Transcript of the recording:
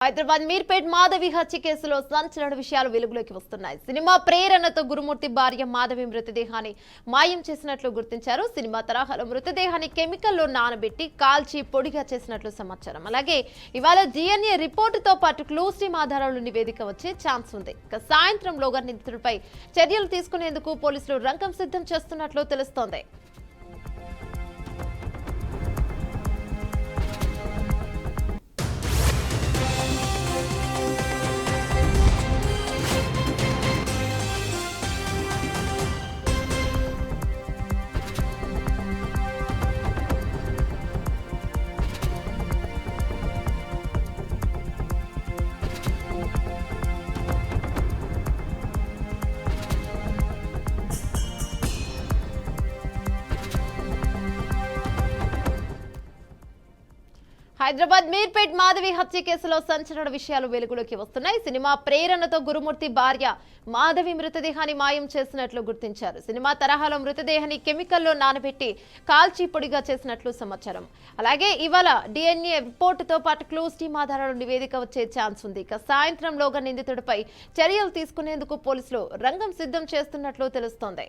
హైదరాబాద్ మీర్పేట్ మాధవి హత్య కేసులో సంచలన విషయాలు వెలుగులోకి వస్తున్నాయి. సినిమా ప్రేరణతో గురుమూర్తి భార్య మాధవి మృతదేహాన్ని మాయం చేసినట్లు గుర్తించారు. సినిమా తరహాలో మృతదేహాన్ని కెమికల్లో నానబెట్టి కాల్చి పొడిగా చేసినట్లు సమాచారం. అలాగే ఇవాళ DNA రిపోర్టుతో పాటు క్లూస్ టీమ్ ఆధారాలు నివేదిక వచ్చే ఛాన్స్ ఉంది. సాయంత్రంలోగా నిందితుడిపై చర్యలు తీసుకునేందుకు పోలీసులు రంగం సిద్ధం చేస్తున్నట్లు తెలుస్తోంది. హైదరాబాద్ మీర్పేట్ మాధవి హత్య కేసులో సంచలన విషయాలు వెలుగులోకి వస్తున్నాయి. సినిమా ప్రేరణతో గురుమూర్తి భార్య మాధవి మృతదేహాన్ని మాయం చేసినట్లు గుర్తించారు. సినిమా తరహాలో మృతదేహాన్ని కెమికల్లో నానబెట్టి కాల్చి పొడిగా చేసినట్లు సమాచారం. అలాగే ఇవాళ DNA రిపోర్టుతో పాటు క్లూస్ టీమ్ ఆధారాలు నివేదిక వచ్చే ఛాన్స్ ఉంది. సాయంత్రంలోగా నిందితుడిపై చర్యలు తీసుకునేందుకు పోలీసులు రంగం సిద్ధం చేస్తున్నట్లు తెలుస్తోంది.